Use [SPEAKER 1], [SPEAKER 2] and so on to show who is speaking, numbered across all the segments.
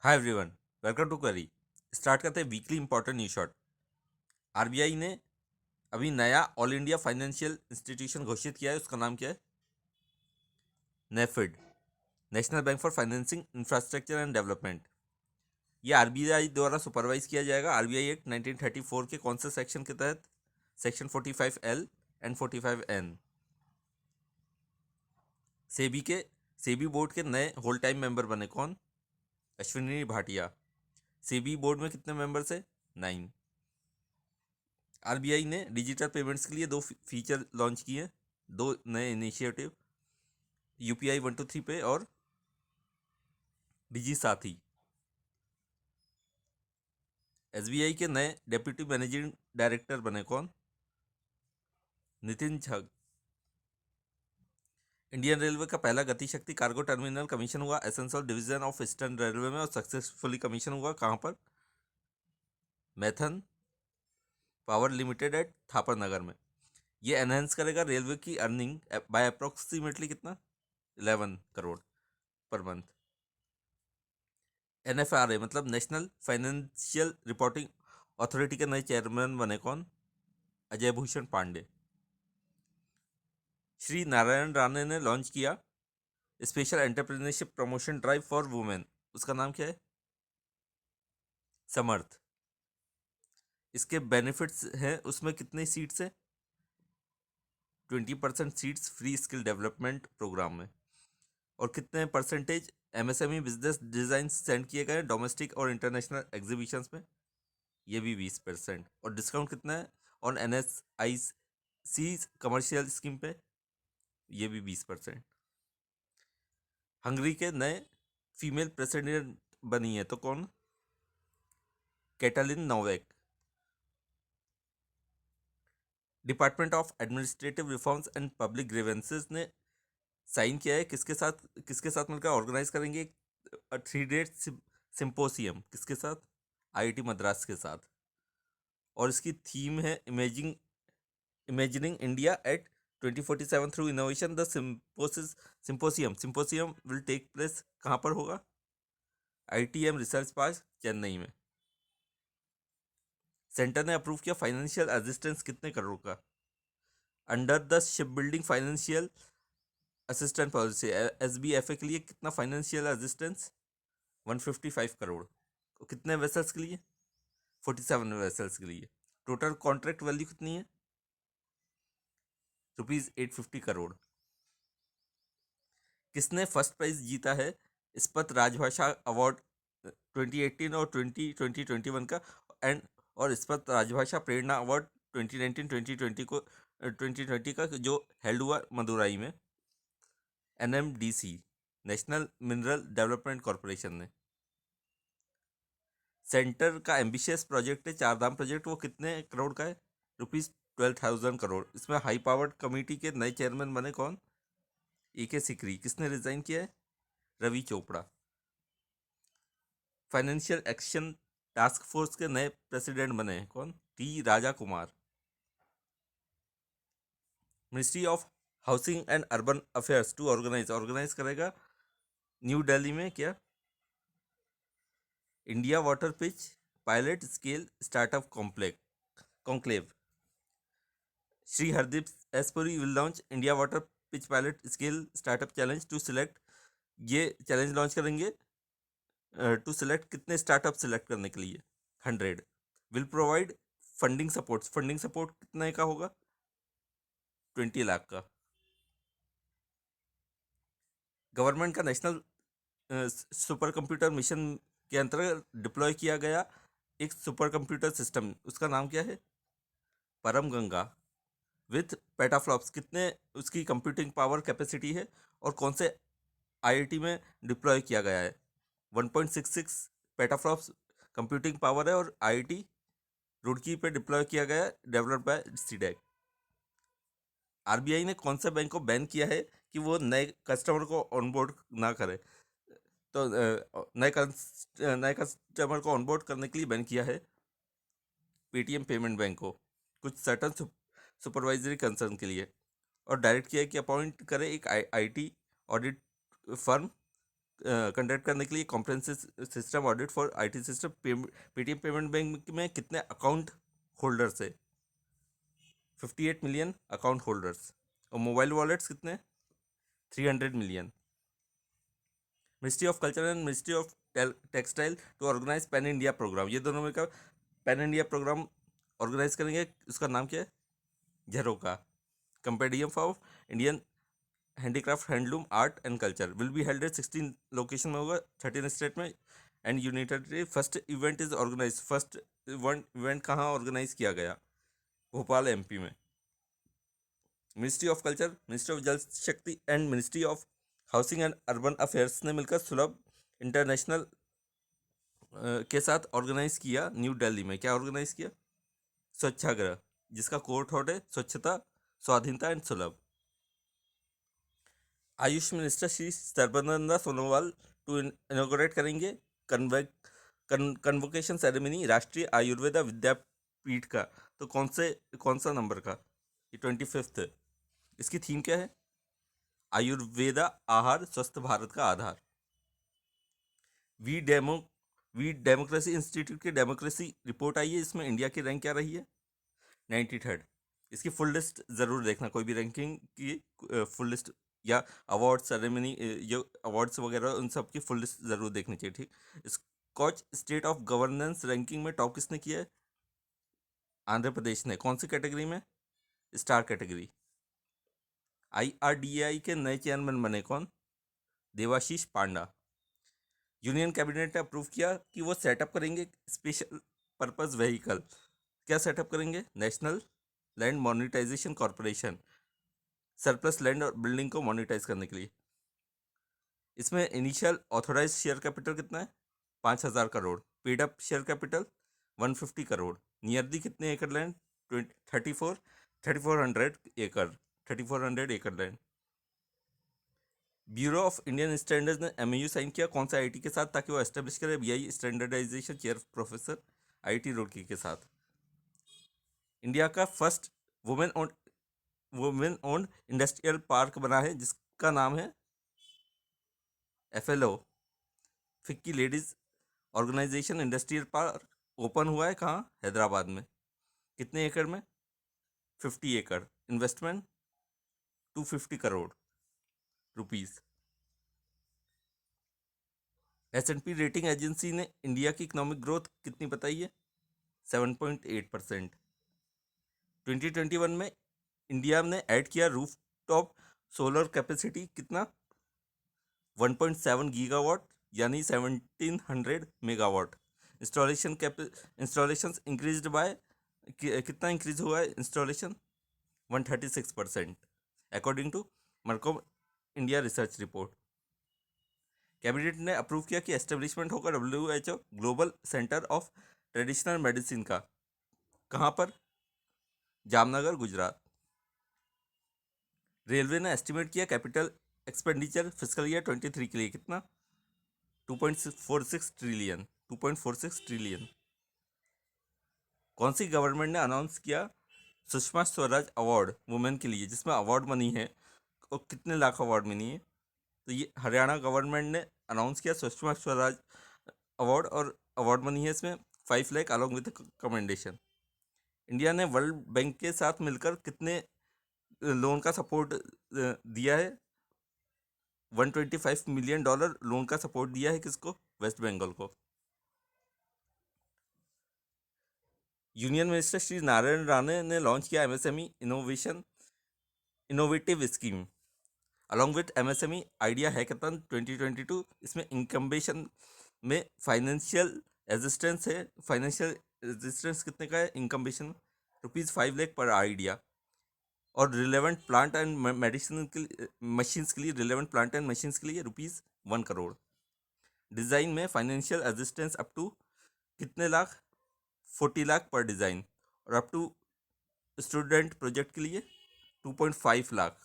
[SPEAKER 1] Hi everyone, welcome to query. Start करते हैं weekly important news shot. RBI ने अभी नया ऑल इंडिया फाइनेंशियल इंस्टीट्यूशन घोषित किया है। उसका नाम क्या है? NaBFID, National Bank for Financing Infrastructure and Development. ये आरबीआई द्वारा सुपरवाइज किया जाएगा। आरबीआई एक्ट 1934 के कौन से सेक्शन के तहत? Section 45L and 45N। SEBI के सेबी बोर्ड के नए होल टाइम मेंबर बने कौन? अश्विनी भाटिया। सेबी बोर्ड में कितने मेंबर्स है? 9। आरबीआई ने डिजिटल पेमेंट्स के लिए दो फीचर लॉन्च किए, दो नए इनिशिएटिव, यूपीआई 123 पे और डिजी साथी। एसबीआई के नए डेप्यूटी मैनेजिंग डायरेक्टर बने कौन? नितिन झा। इंडियन रेलवे का पहला गतिशक्ति कार्गो टर्मिनल कमीशन हुआ Asansol division of Eastern Railway में, और सक्सेसफुली कमीशन हुआ कहाँ पर? Maithon power limited at Thapar Nagar में। ये एनहेंस करेगा रेलवे की अर्निंग बाय अप्रोक्सीमेटली कितना? 11 करोड़ पर मंथ। एनएफआरए मतलब नेशनल फाइनेंशियल रिपोर्टिंग अथॉरिटी के नए चेयरमैन बने कौन? अजय भूषण पांडे। श्री नारायण राणे ने लॉन्च किया special entrepreneurship promotion drive for women. उसका नाम क्या है? समर्थ। इसके बेनिफिट्स हैं, उसमें कितनी सीट्स हैं? 20% seats free skill development program में। और कितने percentage MSME business design send किए गए डोमेस्टिक और इंटरनेशनल एग्जीबिशंस में? ये भी 20%। और डिस्काउंट कितना है on NSI C commercial scheme पे? ये भी 20%। हंगरी के नए फीमेल प्रेसिडेंट बनी है तो कौन? Caitlin Novak. Department of administrative reforms and public grievances ने साइन किया है, किसके साथ मिलकर ऑर्गेनाइज करेंगे 3 डेज सिंपोसियम? किसके साथ? आईआईटी मद्रास के साथ। और इसकी थीम है imagining India at 2047 through innovation. The symposium will take place कहाँ पर होगा? आईटीएम रिसर्च पार्क चेन्नई में। सेंटर ने अप्रूव किया फाइनेंशियल असिस्टेंस कितने करोड़ का under the ship building financial assistant policy? SBFA के लिए कितना फाइनेंशियल असिस्टेंस? 155 करोड़। कितने वेसल्स के लिए? 47 वेसल्स के लिए। टोटल कॉन्ट्रैक्ट वैल्यू कितनी है? ₹850 करोड़। किसने फर्स्ट प्राइज जीता है इस्पत राजभाषा अवार्ड 2018 और 2021 का? एंड और इस्पत राजभाषा प्रेरणा अवार्ड 2019-2020 का जो हेल्ड हुआ मदुराई में NMDC, national mineral development corporation ने। सेंटर का एम्बिशियस प्रोजेक्ट है चार धाम प्रोजेक्ट, वो कितने करोड़ का है? ₹12,000 करोड़। इसमें हाई पावर्ड कमेटी के नए चेयरमैन बने कौन? AK सिकरी। किसने रिजाइन किया है? Ravi Chopra. Financial action task force के नए प्रेसिडेंट बने हैं कौन? T Raja Kumar. Ministry of housing and urban affairs to organize करेगा न्यू दिल्ली में क्या? India water pitch pilot scale startup conclave. Shri Hardeep S Puri will launch India water pitch pilot scale startup challenge to select. ये challenge launch करेंगे to select कितने startup select करने के लिए? 100। Will provide funding support कितने का होगा? 20 लाख का। गवर्नमेंट का नेशनल सुपर कंप्यूटर मिशन के अंतर्गत डिप्लॉय किया गया एक सुपर कंप्यूटर सिस्टम, उसका नाम क्या है? परम गंगा विथ पेटाफ्लॉप्स। कितने उसकी कंप्यूटिंग पावर कैपेसिटी है और कौन से आईआईटी में डिप्लॉय किया गया है? 1.66 पेटाफ्लॉप्स कंप्यूटिंग पावर है और आईआईटी रुड़की पे डिप्लॉय किया गया है, डेवलप्ड बाय सीडेक। आरबीआई ने कौन से बैंक को बैन किया है कि वो नए कस्टमर को ऑनबोर्ड ना करे? तो नए कस्टमर को ऑनबोर्ड करने के लिए बैन किया है पेटीएम पेमेंट बैंक को, कुछ सर्टन सुपरवाइजरी कंसर्न के लिए। और डायरेक्ट किया है कि अपॉइंट करे एक आईटी ऑडिट फर्म कंडक्ट करने के लिए comprehensive system audit for IT system. Paytm payment bank में कितने अकाउंट होल्डर्स है? 58 मिलियन अकाउंट होल्डर्स। और मोबाइल वॉलेट्स कितने? 300 million. Ministry of culture and ministry of textile to organize pan India program, ये दोनों में का पैन इंडिया प्रोग्राम ऑर्गेनाइज करेंगे, उसका नाम क्या है? Jharokha. Compendium for Indian handicraft, handloom, art and culture will be held at 16 location में होगा, 13 स्टेट में and unitary. First event is organise, first event कहाँ ऑर्गेनाइज किया गया? भोपाल, एमपी में। Ministry of culture, ministry of Jal Shakti and ministry of housing and urban affairs ने मिलकर सुलभ इंटरनेशनल के साथ ऑर्गेनाइज किया न्यू दिल्ली में। क्या ऑर्गेनाइज किया? स्वच्छाग्रह, जिसका कोर थॉट है स्वच्छता, स्वाधीनता एंड सुलभ। AYUSH minister Shri Sarbananda Sonowal to inaugurate करेंगे कन्वोकेशन सेरेमनी राष्ट्रीय आयुर्वेदा विद्यापीठ का। तो कौन सा नंबर का? ये 25th। इसकी थीम क्या है? आयुर्वेदा आहार स्वस्थ भारत का आधार। वी डेमोक्रेसी इंस्टीट्यूट की डेमोक्रेसी रिपोर्ट आई है, इसमें इंडिया की रैंक क्या रही है? 93rd। इसकी फुल लिस्ट ज़रूर देखना, कोई भी रैंकिंग की फुल लिस्ट या अवार्ड सेरेमनी, जो अवार्ड्स वगैरह उन सब की फुल लिस्ट ज़रूर देखनी चाहिए, ठीक। SKOCH state of governance ranking में टॉप किसने किया है? आंध्र प्रदेश ने। कौन सी कैटेगरी में? Star category. IRDAI के नए चेयरमैन बने कौन? देवाशीष पांडा। यूनियन कैबिनेट ने अप्रूव किया कि वो सेटअप करेंगे स्पेशल पर्पस व्हीकल। क्या सेटअप करेंगे? National land monetization corporation, surplus land और बिल्डिंग को मोनेटाइज करने के लिए। इसमें इनिशियल ऑथोराइज शेयर कैपिटल कितना है? 5,000 crore. Paid up share capital 150 crore. Nearly कितने एकड़ लैंड? 3400 एकड़, 3400 एकड़ land. Bureau of Indian standards ने MOU साइन किया कौन सा आईटी के साथ, ताकि वो एस्टेब्लिश करे BI standardization chair professor IIT Roorkee के साथ। इंडिया का first women owned industrial park बना है, जिसका नाम है FLO, FICCI ladies organization industrial park. Open हुआ है कहाँ? हैदराबाद में। कितने एकड़ में? 50 एकड़। Investment 250 crore rupees. S&P rating agency ने इंडिया की इकोनॉमिक ग्रोथ कितनी बताई है? 7.8%। 2021 में इंडिया ने ऐड किया रूफटॉप सोलर कैपेसिटी कितना? 1.7 गीगावाट, यानी 1700 मेगावाट। इंस्टॉलेशन इंक्रीज्ड बाय, कितना इंक्रीज हुआ है installation? 136% according to Mercom India research report. Cabinet ने अप्रूव किया कि एस्टेब्लिशमेंट होगा WHO global centre of traditional medicine का। कहाँ पर? जामनगर, गुजरात। रेलवे ने एस्टिमेट किया कैपिटल एक्सपेंडिचर फिस्कल ईयर 23 के लिए कितना? 2.46 ट्रिलियन, 2.46 ट्रिलियन। कौन सी गवर्नमेंट ने अनाउंस किया सुषमा स्वराज अवार्ड वुमेन के लिए, जिसमें अवार्ड मनी है और कितने लाख अवार्ड मनी है? तो ये हरियाणा गवर्नमेंट ने अनाउंस किया सुषमा स्वराज अवार्ड, और अवार्ड मनी है इसमें 5 lakh along with commendation. India ने वर्ल्ड बैंक के साथ मिलकर कितने लोन का सपोर्ट दिया है? $125 मिलियन लोन का सपोर्ट दिया है। किसको? वेस्ट बंगाल को। यूनियन मिनिस्टर श्री नारायण राणे ने लॉन्च किया MSME innovative scheme along with MSME idea hackathon 2022। इसमें इनकम्बेशन में फाइनेंशियल असिस्टेंस है। फाइनेंशियल असिस्टेंस कितने का है इनकम्बेशन? ₹5 लाख पर आइडिया। और रिलेवेंट प्लांट एंड मेडिसिन के मशीन्स के लिए, रिलेवेंट प्लांट एंड मशीन्स के लिए ₹1 करोड़। डिज़ाइन में फाइनेंशियल असिस्टेंस अप टू कितने लाख? 40 लाख पर डिज़ाइन। और अप टू स्टूडेंट प्रोजेक्ट के लिए 2.5 लाख।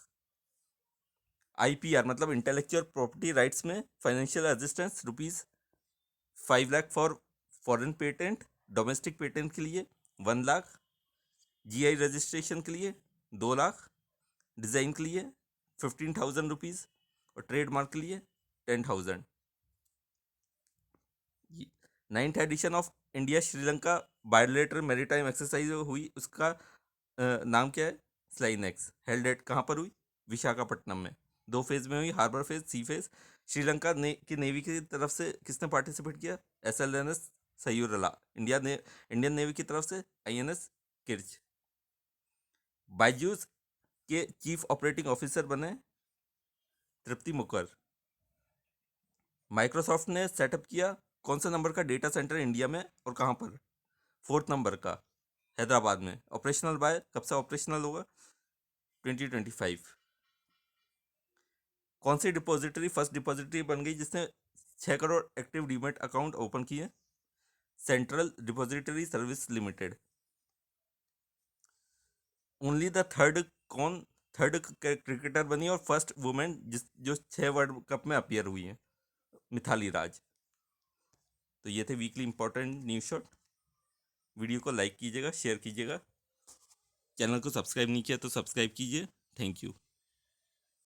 [SPEAKER 1] IPR मतलब इंटेलेक्चुअल प्रॉपर्टी राइट्स में financial assistance ₹5 lakh for foreign patent. Domestic patent के लिए 1 लाख। GI रजिस्ट्रेशन के लिए 2 लाख। डिज़ाइन के लिए 15,000 रुपीज़ और ट्रेडमार्क के लिए 10,000। 9th edition of India Sri Lanka bilateral maritime exercise हुई, उसका नाम क्या है? स्लाइनेक्स। हेल्ड एट कहाँ पर हुई? विशाखापट्टनम में। 2 फेज में हुई, हार्बर फेज, सी फेज। श्रीलंका की नेवी की तरफ से किसने पार्टिसिपेट किया? SLNS सयूरला। इंडियन नेवी की तरफ से INS किर्च। बायजूस के चीफ ऑपरेटिंग ऑफिसर बने तृप्ति मुखर। माइक्रोसॉफ्ट ने सेटअप किया कौन सा नंबर का डेटा सेंटर इंडिया में और कहाँ पर? 4th नंबर का, हैदराबाद में। ऑपरेशनल बाय कब से ऑपरेशनल होगा? 2025। कौन सी डिपॉजिटरी फर्स्ट डिपॉजिटरी बन गई जिसने 6 crore active demat account open किए? Central depository service limited. Only the third cricketer बनी और फर्स्ट वुमेन जो 6 वर्ल्ड कप में अपीयर हुई है, मिथाली राज। तो ये थे weekly important news shot. Video को लाइक कीजिएगा, शेयर कीजिएगा। चैनल को सब्सक्राइब नहीं किया तो सब्सक्राइब कीजिए। Thank you.